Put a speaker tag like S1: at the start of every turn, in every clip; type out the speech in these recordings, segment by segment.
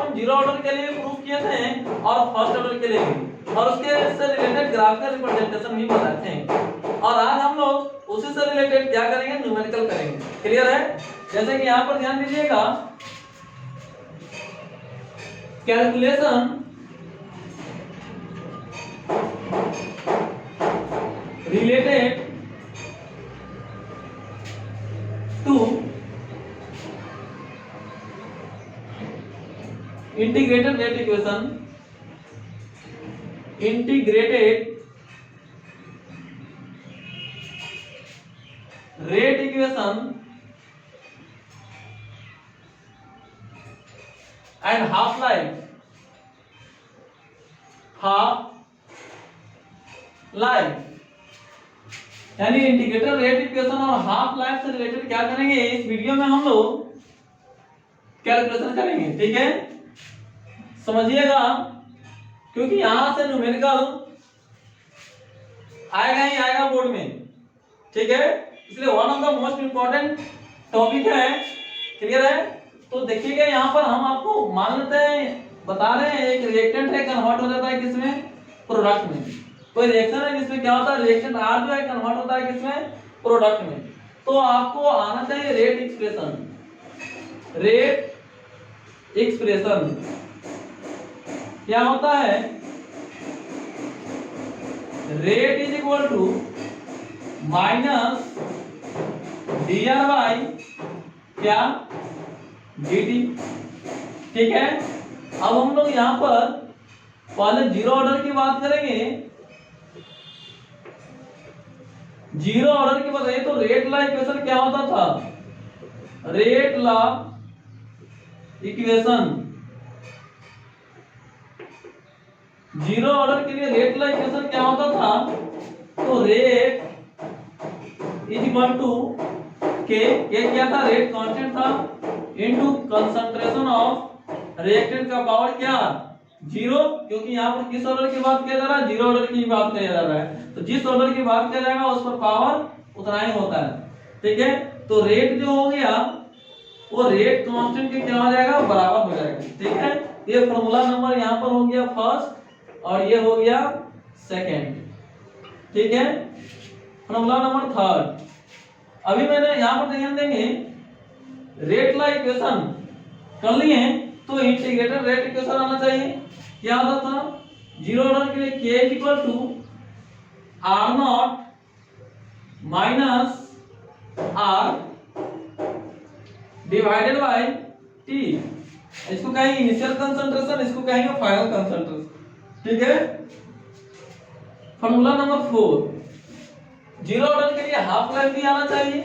S1: हम zero order के लिए प्रूफ किए थे और फर्स्ट ऑर्डर के लिए भी, और उसके से रिलेटेड ग्राफिकल रिप्रेजेंटेशन भी बनाए थे। और आज हम लोग उसी से रिलेटेड क्या करेंगे, न्यूमेरिकल करेंगे। क्लियर है? जैसे कि यहाँ पर ध्यान दीजिएगा, calculation related to integrated rate equation, integrated rate equation and half life यानी इंटीग्रेटेड रेट इक्वेशन और हाफ लाइफ से रिलेटेड क्या करेंगे इस वीडियो में हम लोग कैलकुलेशन करेंगे। ठीक है, समझिएगा, क्योंकि यहां से न्यूमेरिकल आएगा ही आएगा बोर्ड में। ठीक है, इसलिए one of the most important topic है। क्लियर है? तो देखिएगा यहाँ पर हम आपको मान लेते हैं, बता रहे हैं एक रिएक्टेंट है, कन्वर्ट हो जाता है किसमें, प्रोडक्ट में। कोई रिएक्शन है जिसमें क्या होता है, रिएक्शन R जो है कन्वर्ट होता है किसमें, प्रोडक्ट में। तो आपको आना चाहिए रेट एक्सप्रेशन। रेट एक्सप्रेशन क्या होता है, rate is equal to minus dr by क्या, dt। ठीक है, अब हम लोग यहां पर पहले जीरो ऑर्डर की बात करेंगे। जीरो ऑर्डर की बात है तो रेट लॉ इक्वेशन क्या होता था, rate law equation, zero order के लिए रेट लॉ इक्वेशन क्या होता था, तो रेट इज इक्वल टू के क्या था, रेट कांस्टेंट था, इनटू कंसंट्रेशन ऑफ रिएक्टेंट का पावर क्या, जीरो। क्योंकि यहाँ पर किस ऑर्डर की बात किया जा रहा है, जीरो ऑर्डर की बात किया जा रहा है, तो जिस ऑर्डर की बात किया जाएगा उस पर पावर उतना ही होता है। ठीक है, तो रेट जो हो गया वो रेट कांस्टेंट के क्या हो जाएगा, बराबर हो जाएगा। ठीक है, ये फॉर्मूला नंबर यहाँ पर हो गया फर्स्ट और ये हो गया सेकेंड। ठीक है, फॉर्मूला नंबर थर्ड। अभी मैंने यहाँ पर ध्यान देंगे, रेट लॉ इक्वेशन कर लिए, तो इंटीग्रेटेड रेट इक्वेशन आना चाहिए। क्या होता था, जीरो ऑर्डर के लिए k is equal to R naught minus R divided by T. इसको कहेंगे इनिशियल कंसंट्रेशन, इसको कहेंगे फाइनल कंसंट्रेशन। ठीक है, फॉर्मूला नंबर 4, जीरो ऑर्डर के लिए हाफ लाइफ भी आना चाहिए।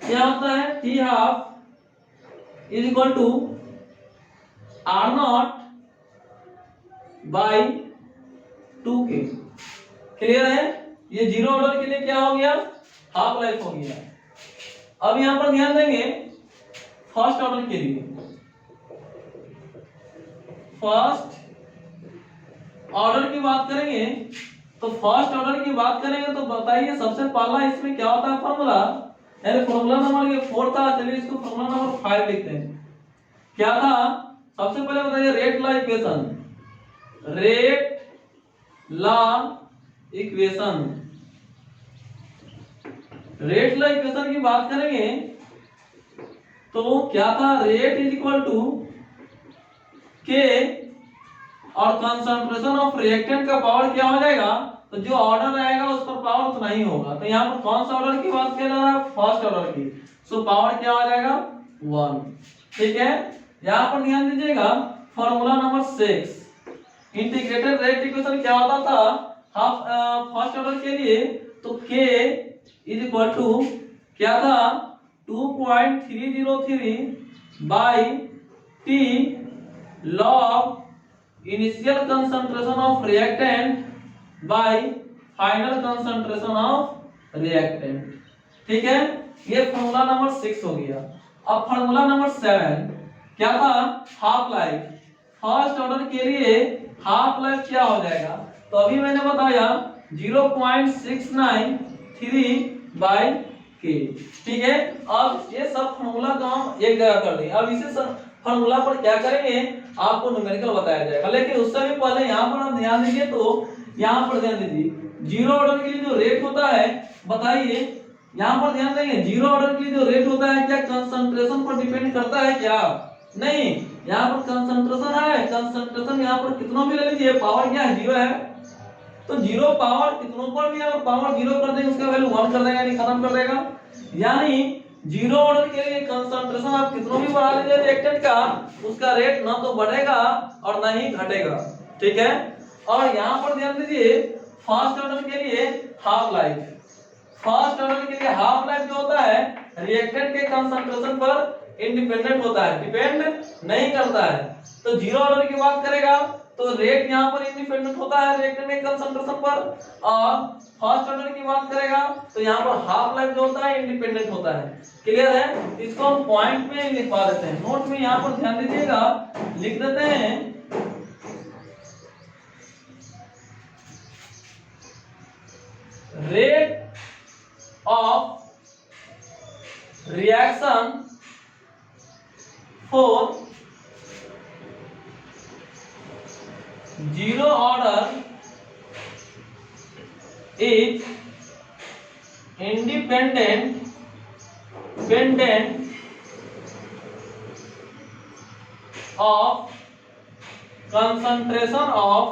S1: क्या होता है, T half is equal to R naught by 2k। Clear है? ये जीरो ऑर्डर के लिए क्या हो गया, हाफ लाइफ हो गया। अब यहां पर ध्यान देंगे फर्स्ट ऑर्डर के लिए, फर्स्ट ऑर्डर की बात करेंगे, तो फर्स्ट ऑर्डर की बात करेंगे तो बताइए सबसे पहला इसमें क्या होता है फॉर्मूला, यानी फॉर्मूला नंबर ये 4 था, चलिए इसको फॉर्मूला नंबर 5 लिखते हैं। क्या था, सबसे पहले बताइए rate law equation, rate law equation, rate law equation की बात करेंगे तो क्या था, रेट इज इक्वल टू के और कंसंट्रेशन ऑफ रिएक्टेंट का पावर क्या हो जाएगा, तो जो ऑर्डर रहेगा उस पर पावर उतना ही होगा। तो यहाँ पर कौन सा ऑर्डर की बात किया जा रहा है, फर्स्ट ऑर्डर की, सो पावर क्या हो जाएगा, 1। ठीक है, यहाँ पर ध्यान दीजिएगा formula number 6, integrated rate equation क्या होता था, हाफ फर्स्ट ऑर्डर के लिए, तो k इज इक्वल टू क्या था, 2.303 by t log initial concentration of reactant by final concentration of reactant. ठीक है, ये फॉर्मूला नंबर 6 हो गया। अब फॉर्मूला नंबर 7 क्या था, हाफ लाइफ। फर्स्ट ऑर्डर के लिए हाफ लाइफ क्या हो जाएगा, तो अभी मैंने बताया 0.693 बाई k। ठीक है, अब ये सब फॉर्मूला को हम एक जगह कर देंगे। अब इसे फॉर्मूला पर क्या करेंगे आपको न्यूमेरिकल बताया जाएगा। लेकिन उससे भी पहले यहाँ पर आप ध्यान दीजिए, तो यहाँ पर ध्यान दीजिए जीरो ऑर्डर के लिए जो रेट होता है, बताइए यहाँ पर ध्यान देंगे जीरो ऑर्डर के लिए जो रेट होता है क्या कंसंट्रेशन पर डिपेंड करता है क्या? नहीं, यहाँ पर कंसंट्रेशन है, कंसंट्रेशन यहाँ पर कितना भी ले लीजिए पावर क्या है, जीरो है। तो जीरो पावर कितनों पर भी अगर पावर जीरो कर देंगे उसका वैल्यू 1 कर देगा, यानी खत्म कर देगा। यानी जीरो ऑर्डर के लिए कंसंट्रेशन आप कितनों भी बढ़ा लीजिए रिएक्टेंट का, उसका रेट ना तो बढ़ेगा और ना ही घटेगा, ठीक है। और यहाँ पर ध्यान दीजिए फर्स्ट ऑर्डर के लिए हाफ लाइफ, फर्स्ट ऑर्डर के लिए हाफ लाइफ जो होता है रिएक्टेंट के कंसंट्रेशन पर इंडिपेंडेंट होता है, डिपेंड नहीं करता है। तो जीरो ऑर्डर की बात करेगा तो रेट यहाँ पर इंडिपेंडेंट होता है रिएक्टेंट के कंसंट्रेशन पर, और फर्स्ट ऑर्डर की बात करेगा तो यहाँ पर हाफ लाइफ जो होता है इंडिपेंडेंट होता है। क्लियर है? इसको हम पॉइंट में लिखवा देते हैं, नोट में यहाँ पर ध्यान दीजिएगा, लिख देते हैं rate of reaction for zero order is independent of concentration of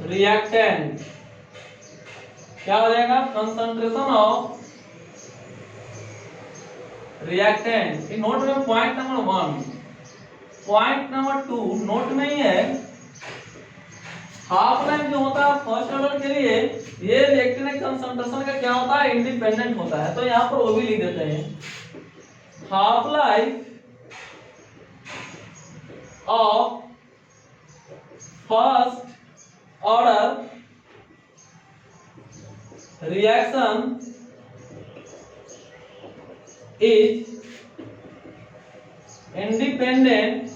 S1: reactant। क्या हो जाएगा? Concentration of reactant. इन नोट में point number 1, point number 2 note में ही है। हाफ लाइफ जो होता है फर्स्ट ऑर्डर के लिए, ये रिएक्टेंट के कंसंट्रेशन का क्या होता है? इंडिपेंडेंट होता है। तो यहाँ पर वो भी लिख देते हैं, half life of first order reaction is independent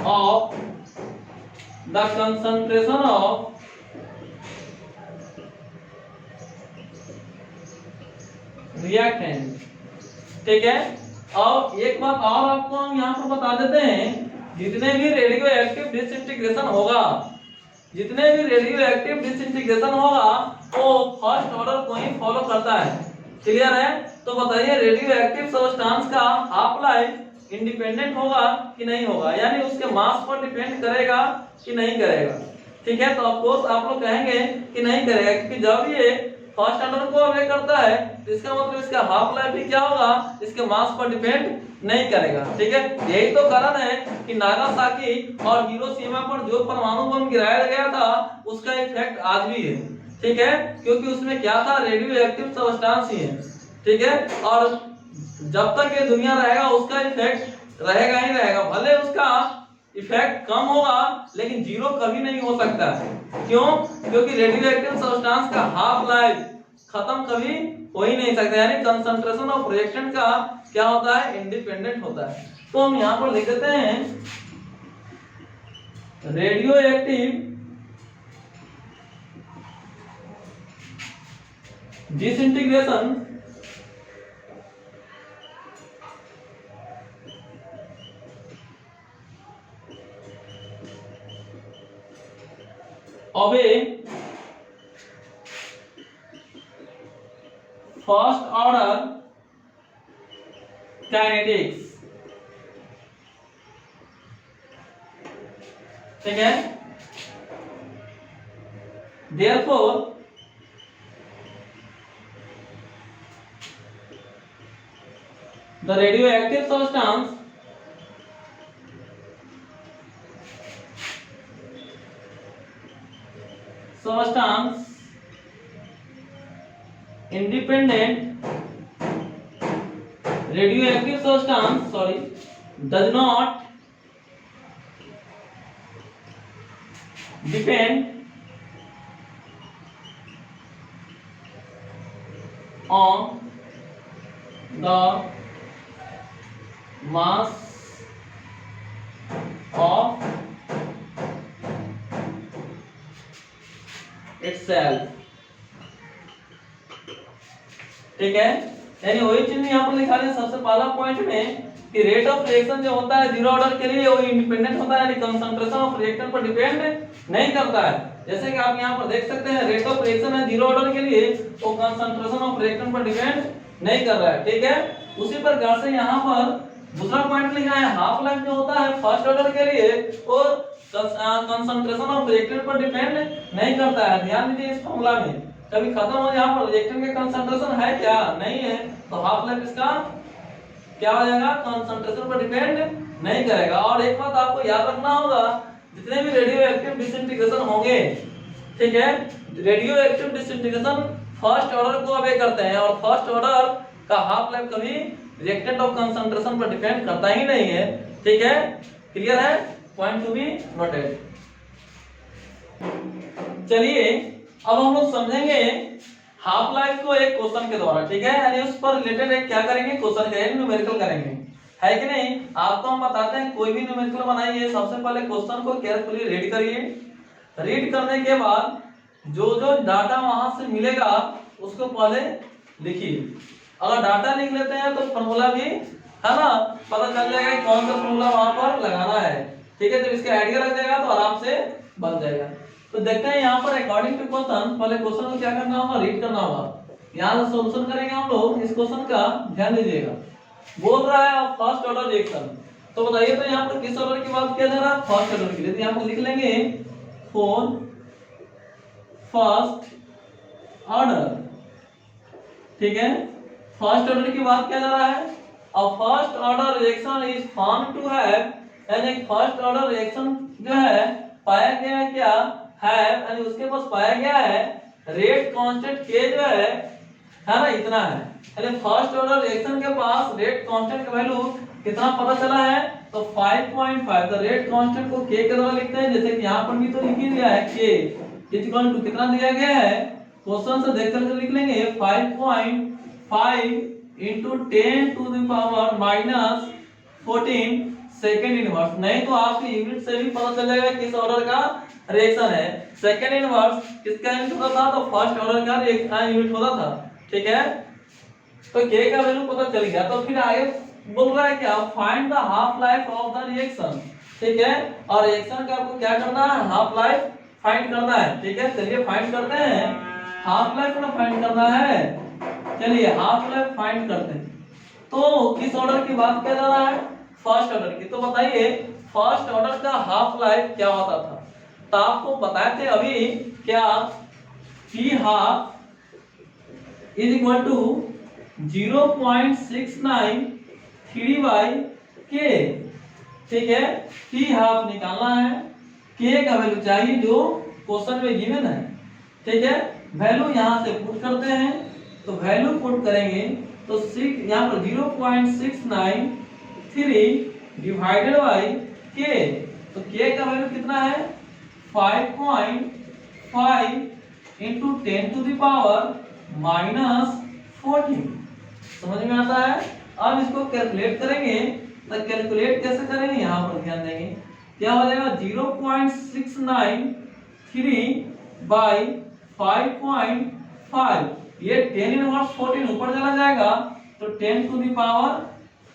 S1: of the concentration of reactant। ठीक है। अब एक बात और आपको हम यहाँ पर बता देते हैं, जितने भी रेडियो एक्टिव डिसइंटीग्रेशन होगा, जितने भी रेडियो एक्टिव डिसइंटीग्रेशन होगा वो फर्स्ट ऑर्डर को ही फॉलो करता है। क्लियर है? तो बताइए रेडियो एक्टिव सब्सटेंस का हाफ लाइफ इंडिपेंडेंट होगा कि नहीं होगा, यानी उसके मास पर डिपेंड करेगा कि नहीं करेगा। ठीक है, तो ऑफ कोर्स आप लोग कहेंगे कि नहीं करेगा, क्योंकि जब ये फर्स्ट ऑर्डर को अवे करता है तो इसका मतलब इसका हाफ लाइफ भी क्या होगा, इसके मास पर डिपेंड नहीं करेगा। ठीक है, यही तो कारण है कि नागासाकी और हिरोशिमा पर जो परमाणु बम गिराया गया था उसका इफेक्ट आज भी है। ठीक है, क्योंकि उसमें क्या था, रेडियो एक्टिव सब्सटेंस ही है। ठीक है, और जब तक ये दुनिया रहेगा उसका इफेक्ट रहेगा ही रहेगा, भले उसका इफेक्ट कम होगा लेकिन जीरो कभी नहीं हो सकता। क्यों? क्योंकि रेडियो एक्टिव सब्सटेंस का हाफ लाइफ खत्म कभी हो ही नहीं सकता, यानी कंसंट्रेशन ऑफ रिएक्टेंट का क्या होता है, इंडिपेंडेंट होता है। तो हम यहां पर लिख देते हैं radio active disintegration of a first order kinetics। ठीक है, therefore the radioactive substance independent radioactive substance does not depend on the mass of itself। ठीक है, यानी वही चीज यहाँ पर लिखा है सबसे पहला पॉइंट में कि रेट ऑफ रिएक्शन जो होता है जीरो ऑर्डर के लिए वो इंडिपेंडेंट होता है, यानी कंसंट्रेशन ऑफ रिएक्टेंट पर डिपेंड नहीं करता है। जैसे कि आप यहाँ पर देख सकते हैं रेट ऑफ रिएक्शन है जीरो ऑर्डर के लिए, वो कंसंट्रेशन ऑफ रिएक्टेंट पर डिपेंड नहीं कर रहा है, ठीक है। उसी प्रकार से यहाँ पर दूसरा पॉइंट लिखा है हाफ लाइफ जो होता है फर्स्ट ऑर्डर के लिए वो कंसंट्रेशन ऑफ रिएक्टेंट पर डिपेंड नहीं करता है। ध्यान दीजिए इस फॉर्मूला में कभी खत्म हो यहाँ पर रिएक्टेंट का कंसंट्रेशन है क्या, नहीं है, तो हाफ लाइफ इसका क्या हो जाएगा, कंसंट्रेशन पर डिपेंड नहीं करेगा। और एक बात आपको याद रखना होगा, जितने भी रेडियो एक्टिव डिसइंटीग्रेशन होंगे, ठीक है, radio active disintegration first order को अबे करते हैं और फर्स्ट ऑर्डर का हाफ लाइफ कभी रिएक्टेंट ऑफ कंसंट्रेशन पर डिपेंड करता ही नहीं है, ठीक है। क्लियर है, पॉइंट टू बी नोटेड। चलिए अब हम लोग समझेंगे हाफ लाइफ को एक क्वेश्चन के द्वारा, ठीक है, यानी उस पर रिलेटेड एक क्या करेंगे, क्वेश्चन करेंगे, न्यूमेरिकल करेंगे, है कि नहीं। आपको हम बताते हैं कोई भी न्यूमेरिकल बनाइए, सबसे पहले क्वेश्चन को केयरफुली रीड करिए। रीड करने के बाद जो जो डाटा वहां से मिलेगा उसको पहले लिखिए। अगर डाटा लिख लेते हैं तो फॉर्मूला भी है ना पता चल जाएगा कि कौन सा फॉर्मूला वहां पर लगाना है, ठीक है। जब इसका आइडिया लग जाएगा तो आराम से बन जाएगा। तो देखते हैं यहाँ पर अकॉर्डिंग टू क्वेश्चन, पहले क्वेश्चन को क्या करना होगा, रीड करना होगा। यहाँ से सॉल्यूशन करेंगे हम लोग इस क्वेश्चन का, ध्यान दीजिएगा। बोल रहा है फर्स्ट ऑर्डर रिएक्शन, तो बताइए तो यहाँ पर किस ऑर्डर की बात किया जा रहा है, फर्स्ट ऑर्डर की। तो यहाँ पर लिख लेंगे फॉर फर्स्ट ऑर्डर, ठीक है, फर्स्ट ऑर्डर की बात किया जा रहा है। अब first order reaction is found to have, यानी फर्स्ट ऑर्डर रिएक्शन जो है पाया गया है क्या है, यानी उसके पास पाया गया है रेट कांस्टेंट के जो है ना इतना है, यानी फर्स्ट ऑर्डर रिएक्शन के पास रेट कांस्टेंट का वैल्यू कितना पता चला है, तो 5.5। तो रेट कांस्टेंट को के के द्वारा लिखते हैं, जैसे कि यहाँ पर भी तो लिख ही दिया है के इक्वल टू कितना दिया गया है, क्वेश्चन से देख करके लिख लेंगे 5.5 into 10 to the power minus 14 second inverse. नहीं तो आपकी यूनिट से भी पता चल जाएगा किस ऑर्डर का रिएक्शन है। सेकेंड इनवर्स किसका यूनिट होता था, तो फर्स्ट ऑर्डर का रिएक्शन यूनिट होता था, ठीक है। तो के का वैल्यू पता चल गया। तो फिर आगे बोल रहा है क्या, find the half life of the reaction, ठीक है। और रिएक्शन का आपको क्या करना है, हाफ लाइफ फाइंड करना है, ठीक है। चलिए फाइंड करते हैं, हाफ लाइफ ना फाइंड करना है। चलिए हाफ लाइफ फाइंड करते हैं। तो किस ऑर्डर की बात किया जा रहा है, फर्स्ट ऑर्डर की। तो बताइए फर्स्ट ऑर्डर का हाफ लाइफ क्या होता था, तो आपको बताए थे अभी क्या, P half is equal to 0.693/k, ठीक है। पी हाफ निकालना है, के का वैल्यू चाहिए जो क्वेश्चन में गिवन है, ठीक है। वैल्यू यहां से पुट करते हैं, तो वैल्यू पुट करेंगे तो यहाँ पर 0.693 डिवाइडेड बाई के, तो के का वैल्यू कितना है 5.5 इंटू 10 टू द पावर -14। समझ में आता है। अब इसको कैलकुलेट करेंगे, तो कैलकुलेट कैसे करेंगे यहाँ पर ध्यान देंगे, क्या हो जाएगा 0.693 बाई 5.5, ये 10 इनवर्स 14 ऊपर चला जाएगा तो 10 टू द पावर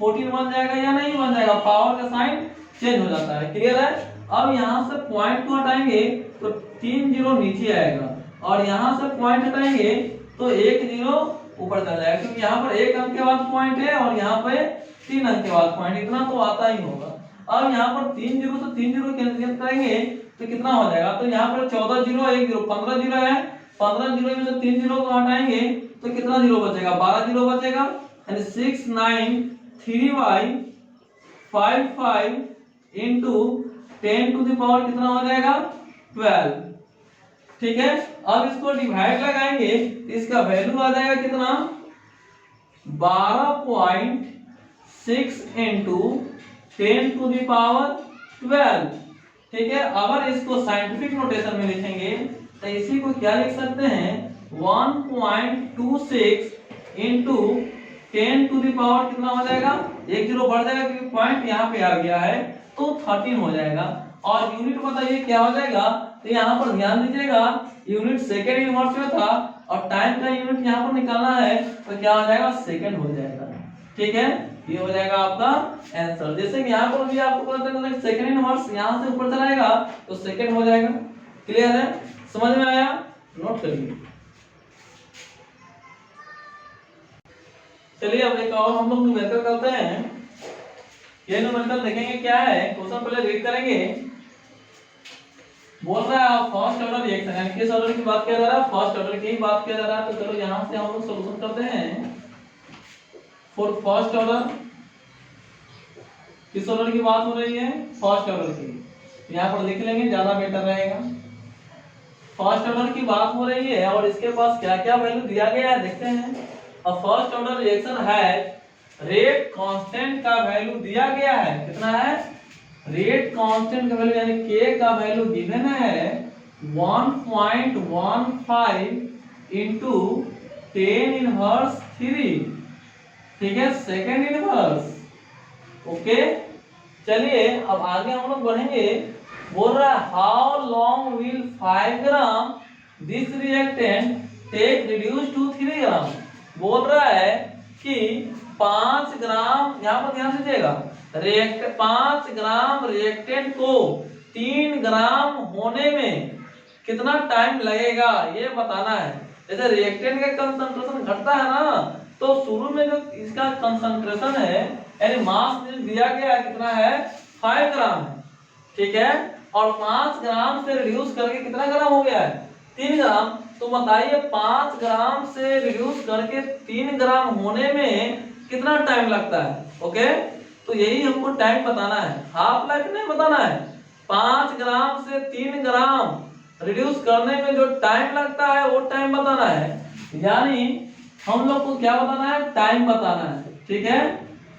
S1: 14 बन जाएगा या नहीं बन जाएगा, पावर का साइन चेंज हो जाता है, क्लियर है। अब यहाँ से पॉइंट को हटाएंगे तो 3 जीरो नीचे आएगा, और यहाँ से पॉइंट हटाएंगे तो 1 जीरो ऊपर चला जाएगा, क्योंकि यहाँ पर 1 अंक के बाद पॉइंट है और यहाँ पे 3 अंक के बाद पॉइंट, इतना तो आता ही होगा। अब यहाँ पर 3 जीरो तो 3 जीरो कैंसिल करेंगे तो कितना हो जाएगा, तो यहाँ पर 14 जीरो 1 जीरो 15 जीरो है, 15 जीरो में से 3 जीरो को हटाएंगे तो कितना जीरो बचेगा, 12 जीरो बचेगा, यानी 693/55 इंटू 10 टू द पावर कितना हो जाएगा 12, ठीक है। अब इसको डिवाइड लगाएंगे, इसका वैल्यू आ जाएगा कितना 12.6 इंटू 10 टू द पावर 12, ठीक है। अगर इसको साइंटिफिक नोटेशन में लिखेंगे तो इसी को क्या लिख सकते हैं 1.26 इंटू 10 टू द पावर कितना हो जाएगा, 1 जीरो बढ़ जाएगा क्योंकि पॉइंट यहाँ पे आ गया है, तो 13 हो जाएगा। और यूनिट बताइए क्या हो जाएगा, तो यहाँ पर ध्यान दीजिएगा यूनिट सेकेंड इनवर्स में था और टाइम का यूनिट यहाँ पर निकालना है तो क्या हो जाएगा, सेकंड हो जाएगा। ठीक है, ये हो जाएगा आपका आंसर। जैसे कि यहाँ पर भी आपको पता है सेकंड इनवर्स यहाँ से ऊपर चलाएगा तो सेकंड हो जाएगा। क्लियर है, समझ में आया, नोट करिए। चलिए अब एक और हम लोग न्यूमेरिकल करते हैं। ये न्यूमेरिकल देखेंगे क्या है, क्वेश्चन पहले रीड करेंगे। बोल रहा है फर्स्ट ऑर्डर रिएक्शन, यानी किस ऑर्डर की बात किया जा रहा है, फर्स्ट ऑर्डर की ही बात किया जा रहा है। तो चलो यहां से हम लोग सॉल्यूशन करते हैं। फॉर फर्स्ट ऑर्डर, किस ऑर्डर की बात हो रही है, फर्स्ट ऑर्डर की। यहां पर लिख लेंगे, ज्यादा बेटर रहेगा। फर्स्ट ऑर्डर की बात हो रही है और इसके पास क्या क्या वैल्यू दिया गया है देखते हैं। अ फर्स्ट ऑर्डर रिएक्शन है, रेट कांस्टेंट का वैल्यू दिया गया है, कितना है, रेट कांस्टेंट का वैल्यू यानी k का वैल्यू गिवन है 1.15 इंटू 10 इनवर्स 3। ठीक है, सेकेंड इनवर्स। ओके, चलिए अब आगे हम लोग बढ़ेंगे। बोल रहा है how long will 5 gram this reactant take reduce to 3 gram. बोल रहा है कि 5 ग्राम, यहाँ पर ध्यान दीजिएगा, 5 ग्राम रिएक्टेंट को 3 ग्राम होने में कितना टाइम लगेगा ये बताना है। जैसे रिएक्टेंट का कंसंट्रेशन घटता है ना, तो शुरू में जो इसका कंसंट्रेशन है यानी मास दिया गया है कितना है, 5 ग्राम है। ठीक है, और 5 ग्राम से रिड्यूस करके कितना ग्राम हो गया है, 3 ग्राम। तो बताइए 5 ग्राम से रिड्यूस करके 3 ग्राम होने में कितना टाइम लगता है। ओके, तो यही हमको टाइम बताना है, हाफ लाइफ नहीं बताना है। 5 ग्राम से 3 ग्राम रिड्यूस करने में जो टाइम लगता है वो टाइम बताना है। यानी हम लोग को क्या बताना है, टाइम बताना है। ठीक है,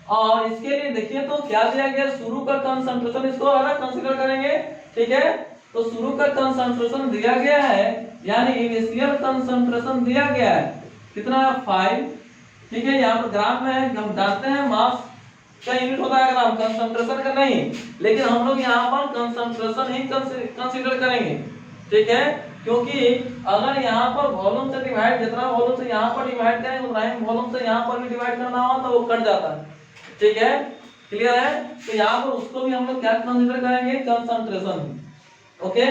S1: और इसके लिए देखिए तो क्या दिया गया, शुरू का कंसंट्रेशन, इसको अलग कंसीडर करेंगे। ठीक है, तो शुरू का कंसंट्रेशन दिया गया है, यानी इनिशियल कंसंट्रेशन दिया गया है कितना, 5। ठीक है, यहाँ पर ग्राम में है, हम जानते हैं मास का यूनिट होता है ग्राम, कंसंट्रेशन का नहीं, लेकिन हम लोग यहाँ पर कंसंट्रेशन ही कंसीडर करेंगे। ठीक है, क्योंकि अगर यहाँ पर वॉल्यूम से डिवाइड, जितना वॉल्यूम से यहाँ पर डिवाइड करें उतना ही वॉल्यूम से यहाँ पर भी डिवाइड करना हो तो वो कट जाता है। ठीक है, क्लियर है, तो यहाँ पर उसको भी हम लोग क्या कंसीडर करेंगे, कंसंट्रेशन। ओके,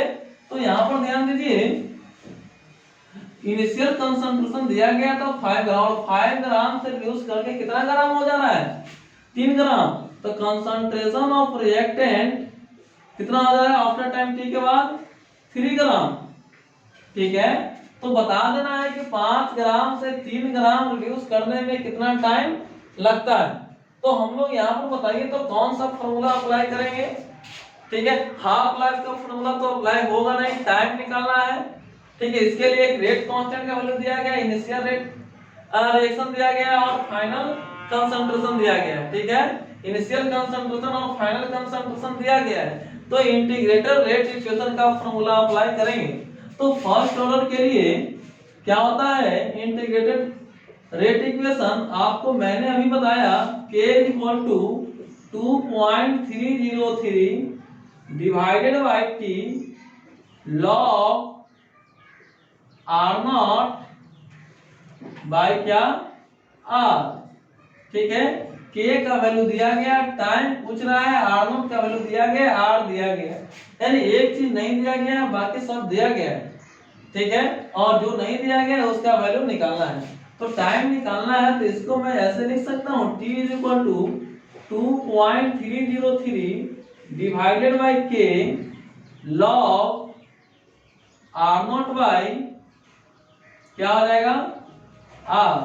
S1: तो यहाँ पर ध्यान दीजिए, इनिशियल कंसंट्रेशन दिया गया था 5 ग्राम, और 5 ग्राम से रिड्यूस करके कितना ग्राम हो जा रहा है, 3 ग्राम। तो कंसंट्रेशन ऑफ रिएक्टेंट कितना आ जा रहा है आफ्टर टाइम t के बाद, 3 ग्राम। ठीक है, तो बता देना है कि 5 ग्राम से 3 ग्राम रिड्यूस करने में कितना टाइम लगता है। तो हम लोग यहाँ पर बताइए तो कौन सा फॉर्मूला अप्लाई करेंगे। ठीक है, हाफ लाइफ का फॉर्मूला तो अप्लाई होगा नहीं, टाइम निकालना है। ठीक है, इसके लिए एक रेट कांस्टेंट का वैल्यू दिया गया, इनिशियल रेट रिएक्शन दिया गया और फाइनल कंसंट्रेशन दिया गया है। ठीक है, इनिशियल कंसंट्रेशन और फाइनल कंसंट्रेशन दिया गया है, तो इंटीग्रेटेड रेट इक्वेशन का फॉर्मूला अप्लाई करेंगे। तो फर्स्ट ऑर्डर के लिए क्या होता है, इंटीग्रेटेड रेट इक्वेशन आपको मैंने अभी बताया, k = 2.303 divided by t log r0 by क्या, r। ठीक है, k का वैल्यू दिया गया, टाइम पूछ रहा है, r0 का वैल्यू दिया गया, r दिया गया, यानी एक चीज नहीं दिया गया, बाकी सब दिया गया है। ठीक है, और जो नहीं दिया गया उसका वैल्यू निकालना है। तो टाइम निकालना है तो इसको मैं ऐसे लिख सकता हूँ, t = 2.303 divided by k log r0 by क्या हो जाएगा, r।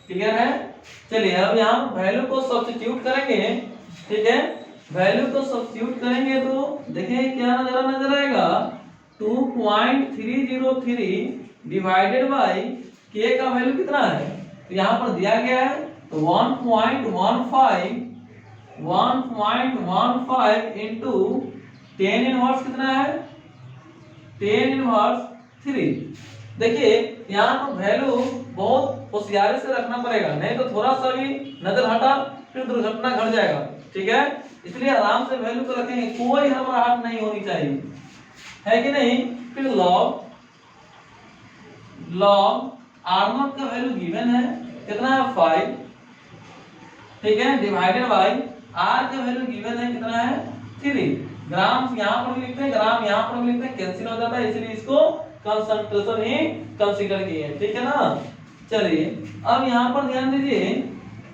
S1: क्लियर है, चलिए अब यहाँ वैल्यू को सब्स्टिट्यूट करेंगे। ठीक है, वैल्यू को सब्स्टिट्यूट करेंगे तो देखिए क्या नजर आएगा, 2.303 डिवाइडेड बाय k का वैल्यू कितना है, तो यहाँ पर दिया गया है तो 1.15 इंटू 10 इनवर्स कितना है, 10 इनवर्स 3। देखिए यहाँ पर वैल्यू बहुत होशियारी से रखना पड़ेगा, नहीं तो थोड़ा सा भी नजर हटा फिर दुर्घटना घट जाएगा। ठीक है, इसलिए आराम से वैल्यू को रखेंगे, कोई हड़बड़ाहट नहीं होनी चाहिए, है कि नहीं। फिर log R0 का वैल्यू गिवन है कितना है 5, ठीक है, डिवाइडेड बाय R का वैल्यू गिवन है कितना है 3। ग्राम यहाँ पर भी लिखते हैं, ग्राम यहाँ पर भी लिखते हैं, कैंसिल हो जाता है, इसलिए इसको कंसंट्रेशन ही कंसीडर किए हैं, ठीक है ना। चलिए अब यहाँ पर ध्यान दीजिए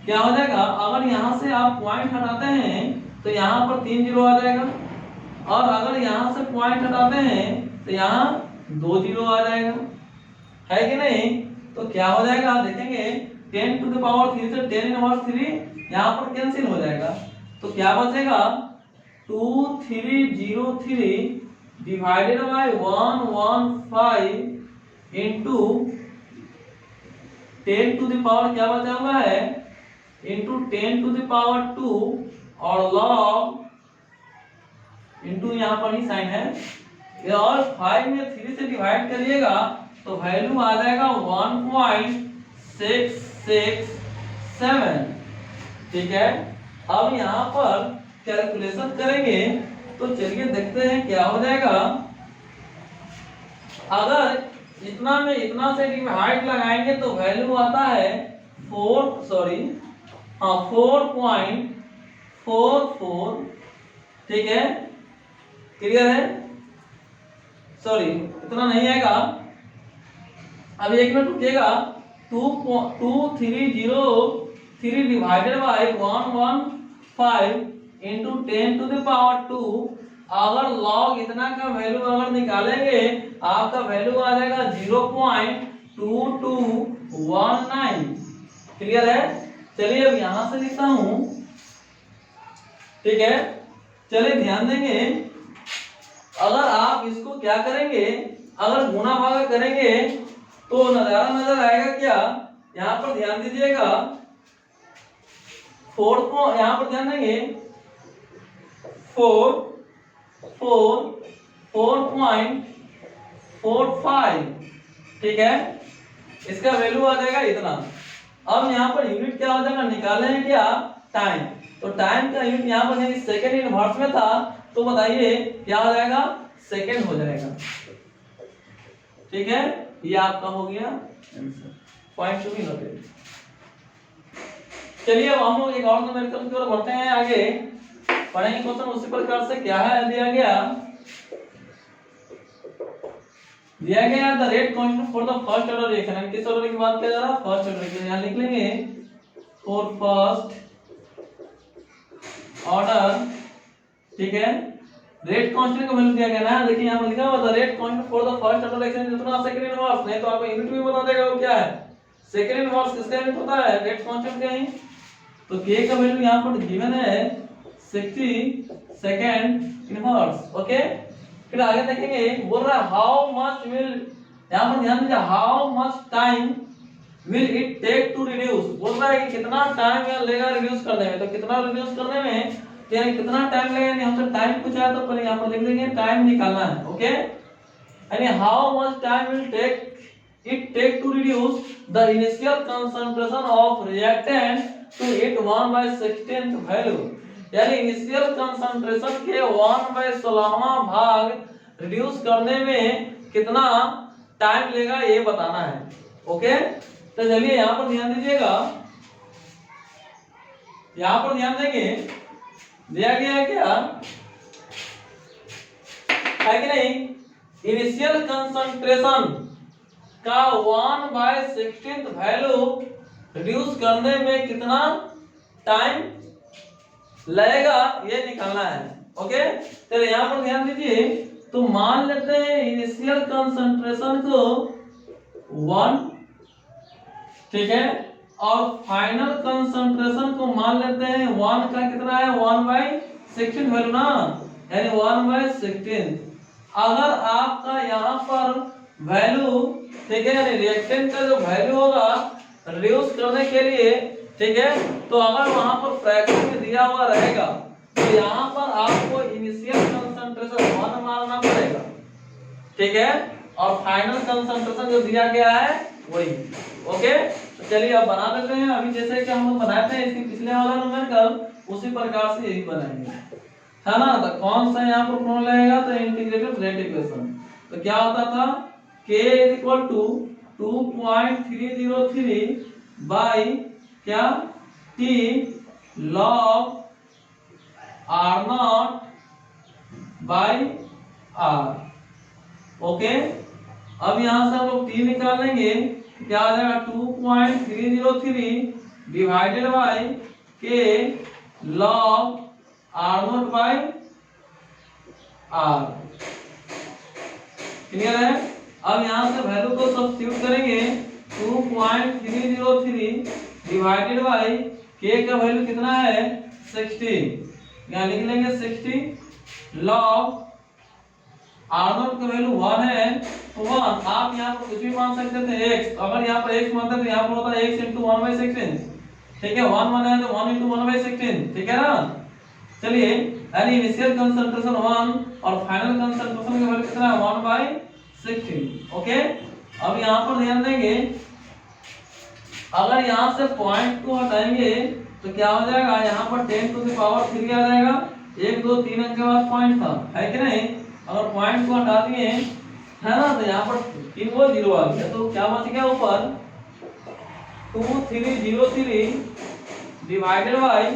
S1: क्या हो जाएगा, अगर यहाँ से आप पॉइंट हटाते हैं तो यहाँ पर 3 जीरो आ जाएगा, और अगर यहाँ से पॉइंट हटाते हैं तो यहाँ 2 जीरो आ जाएगा, है कि नहीं। तो क्या हो जाएगा आप देखेंगे 10 टू द पावर 3 से 10 इनवर्स 3 यहाँ पर कैंसिल हो जाएगा, तो क्या बचेगा 2303 divided by 115 into 10 to the power क्या बचा हुआ है इंटू 10 टू द पावर 2 और लॉग इंटू यहाँ पर ही साइन है, और 5 में 3 से डिवाइड करिएगा तो वैल्यू आ जाएगा 1.667, ठीक है। अब यहाँ पर कैलकुलेशन करेंगे तो चलिए देखते हैं क्या हो जाएगा। अगर इतना में इतना से डिवाइड लगाएंगे तो वैल्यू आता है 4.44, ठीक है, क्लियर है। सॉरी इतना नहीं आएगा, अब एक मिनट रुकिएगा। 2303 divided by 115 into 10 to the power 2, अगर लॉग इतना का वैल्यू अगर निकालेंगे आपका वैल्यू आ जाएगा 0.2219, क्लियर है। चलिए अब यहां से लिखता हूं, ठीक है। चलिए ध्यान देंगे, अगर आप इसको क्या करेंगे, अगर गुणा भागा करेंगे तो नजारा नजर आएगा क्या, यहाँ पर ध्यान दीजिएगा 4 को यहाँ पर ध्यान देंगे 4.45, ठीक है, इसका वैल्यू आ जाएगा इतना। अब यहाँ पर यूनिट क्या हो जाएगा, निकाले हैं क्या टाइम, तो टाइम का यूनिट यहाँ पर यदि सेकंड इनवर्स में था तो बताइए क्या हो जाएगा, सेकंड हो जाएगा, ठीक है। ये आपका हो गया answer, point to be noted. चलिए अब हम लोग एक और न्यूमेरिकल की ओर बढ़ते हैं, आगे पढ़ेंगे क्वेश्चन उसी प्रकार से। क्या है दिया गया the rate constant for the first order reaction, किस ऑर्डर की बात किया जा रहा है, फर्स्ट ऑर्डर की। यहां लिख लेंगे फॉर फर्स्ट ऑर्डर, ठीक है। रेट कांस्टेंट का वैल्यू दिया गया ना, देखिए यहां पर लिखा हुआ the rate constant for the first order reaction जितना सेकंड इनवर्स, नहीं तो आपको यूनिट भी बता देगा वो क्या है, सेकंड इनवर्स किसका यूनिट होता है, रेट कांस्टेंट का ही। तो k का वैल्यू यहां पर गिवन है 60 सेकंड इनवर्स, ओके। फिर आगे देखेंगे, बोल रहा है हाउ मच विल, यहां पर ध्यान दीजिए, how much time will it take to reduce, बोल रहा है कि कितना टाइम यहां लेगा रिड्यूस करने में, तो कितना रिड्यूस करने में यानी कितना टाइम लगेगा, हमसे टाइम पूछा है तो पहले यहां पर लिख देंगे टाइम निकालना है, ओके। यानी how much time will take to reduce the initial concentration of reactant to it 1/16th value, यानी इनिशियल कंसंट्रेशन के 1/16वां भाग रिड्यूस करने में कितना टाइम लेगा ये बताना है, ओके। तो चलिए यहां पर ध्यान दीजिएगा, यहां पर ध्यान देंगे, दिया गया है क्या है कि नहीं, इनिशियल कंसंट्रेशन का 1/16th वैल्यू रिड्यूस करने में कितना टाइम लगेगा ये निकालना है, ओके। तो यहां पर ध्यान दीजिए, तो मान लेते हैं इनिशियल कंसंट्रेशन को 1, ठीक है, और फाइनल कंसंट्रेशन को मान लेते हैं 1 का कितना है 1/16 वैल्यू ना, यानी 1/16। अगर आपका यहाँ पर वैल्यू, ठीक है, यानी रिएक्टेंट का जो वैल्यू होगा रिड्यूस करने के लिए, ठीक है, तो अगर वहां पर फ्रैक्शन में दिया हुआ रहेगा तो यहाँ पर आपको इनिशियल कंसंट्रेशन 1 मानना पड़ेगा, ठीक है, और फाइनल कंसंट्रेशन जो दिया गया है वही, ओके। तो चलिए अब बना लेते हैं, अभी जैसे कि हम लोग बनाते हैं इसके पिछले वाला न्यूमेरिकल उसी प्रकार से यही बनाएंगे, है ना। तो कौन सा यहाँ पर फॉर्मूला लगेगा, तो इंटीग्रेटेड रेट इक्वेशन। तो क्या होता था k = 2.303 बाई क्या T log R naught by R. Okay, अब यहां से हम लोग टी निकाल लेंगे, क्या आ जाएगा 2.303 divided by K log R naught by R. Clear है? अब यहां से वैल्यू को सब्स्टिट्यूट करेंगे, 2.303 डिवाइडेड बाई के का वैल्यू कितना है 60, यहाँ लिख लेंगे 60 लॉग आर नॉट का वैल्यू 1 है तो 1, आप यहाँ पर कुछ भी मान सकते थे x, अगर यहाँ पर x मानते तो यहाँ पर होता x into 1/16, ठीक है, 1 1 है तो 1 into 1/16, ठीक है ना। चलिए, यानी इनिशियल कंसंट्रेशन 1 और फाइनल कंसंट्रेशन का वैल्यू कितना है 1/16। ओके, अब यहाँ पर ध्यान देंगे, अगर यहाँ से पॉइंट को हटाएंगे तो क्या हो जाएगा, यहाँ पर 10 to the power 3 आ जाएगा, 1 2 3 अंक के बाद पॉइंट था, है कि नहीं। अगर पॉइंट को हटा दिए है ना तो यहाँ पर 3 वो 0 आ गया, तो क्या बच गया ऊपर 2303 डिवाइडेड बाई,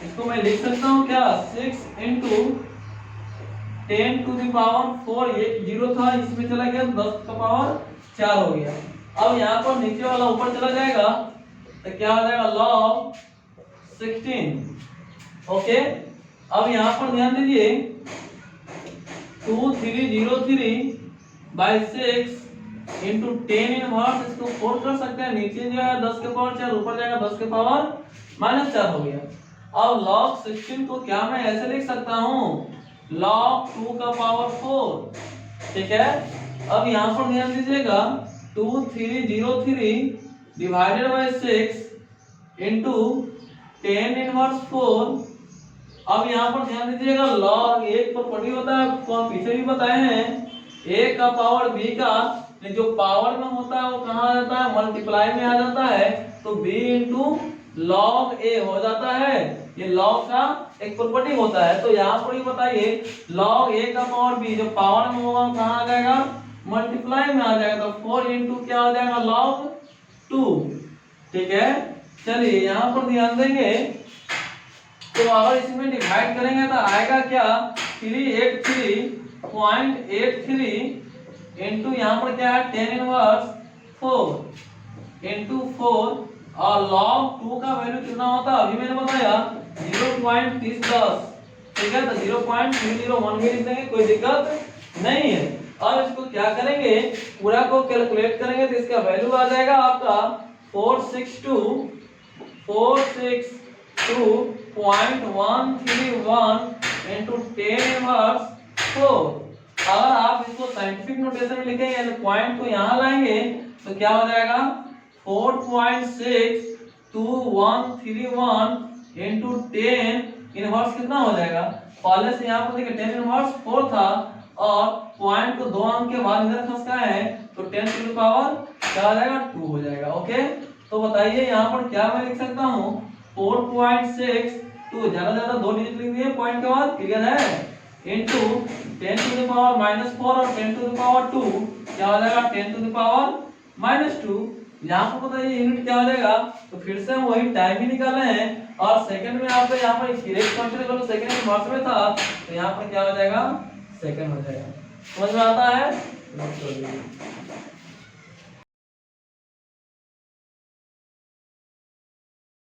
S1: इसको मैं लिख सकता हूँ क्या 6 into 10 to the power 4, ये 0 था इसमें चला गया तो 10 का पावर 4 हो गया। अब यहाँ पर नीचे वाला ऊपर चला जाएगा तो क्या हो जाएगा log 16। ओके, अब यहाँ पर ध्यान दीजिए 2303 बाई 6 इंटू 10 इनवर्स, इसको 4 कर सकते हैं, नीचे जो है 10 के पावर 4, ऊपर जाएगा 10 के पावर -4 हो गया। अब log 16 को क्या मैं ऐसे लिख सकता हूँ log 2 का पावर 4, ठीक है। अब यहाँ पर ध्यान दीजिएगा 2303 डिवाइडेड बाई 6 इंटू 10 इनवर्स 4। अब यहाँ पर ध्यान दीजिएगा log 1 पर पढ़ी होता है, तो हम पीछे भी बताए हैं, a का पावर b का जो पावर में होता है वो कहाँ आ जाता है मल्टीप्लाई में आ जाता है, तो b इंटू log a हो जाता है, ये log का एक प्रॉपर्टी होता है। तो यहाँ पर ही बताइए log a का पावर b जो पावर में होगा कहाँ आ जाएगा मल्टीप्लाई में आ जाएगा, तो 4 इंटू क्या हो जाएगा log 2, ठीक है। चलिए यहाँ पर ध्यान देंगे, तो अगर इसमें डिवाइड करेंगे तो आएगा क्या 383.83 इंटू यहाँ पर क्या है 10 इनवर्स 4 इंटू 4, और log 2 का वैल्यू कितना होता है अभी मैंने बताया 0.3010, ठीक है, तो 0.301 भी लिख देंगे, कोई दिक्कत नहीं है। अब इसको क्या करेंगे पूरा को कैलकुलेट करेंगे तो इसका वैल्यू आ जाएगा आपका 462.131 इंटू 10 इनवर्स 4। अगर आप इसको साइंटिफिक नोटेशन में लिखेंगे तो पॉइंट को यहाँ लाएंगे तो क्या हो जाएगा 4.6131 इंटू 10 इनवर्स कितना हो जाएगा, पहले से यहाँ पर देखिए 10 इनवर्स 4 था और पॉइंट को 2 अंक के बाद इधर खसकाए हैं तो 10 टू द पावर क्या हो जाएगा 2 हो जाएगा। ओके, तो बताइए यहाँ पर क्या मैं लिख सकता हूँ 4.62, ज्यादा 2 डिजिट लिख दिए पॉइंट के बाद, क्लियर है, इनटू 10 टू द पावर -4 और 10 टू द पावर 2 क्या हो जाएगा 10 टू द पावर -2। यहाँ पर बताइए यूनिट क्या हो जाएगा, तो फिर से हम वही टाइम ही निकाले हैं और सेकंड में आपका यहाँ पर डायरेक्ट कांस्टेंट सेकंड में मार्क्स में था तो यहाँ पर क्या हो जाएगा सेकंड हो जाएगा। समझ में आता है?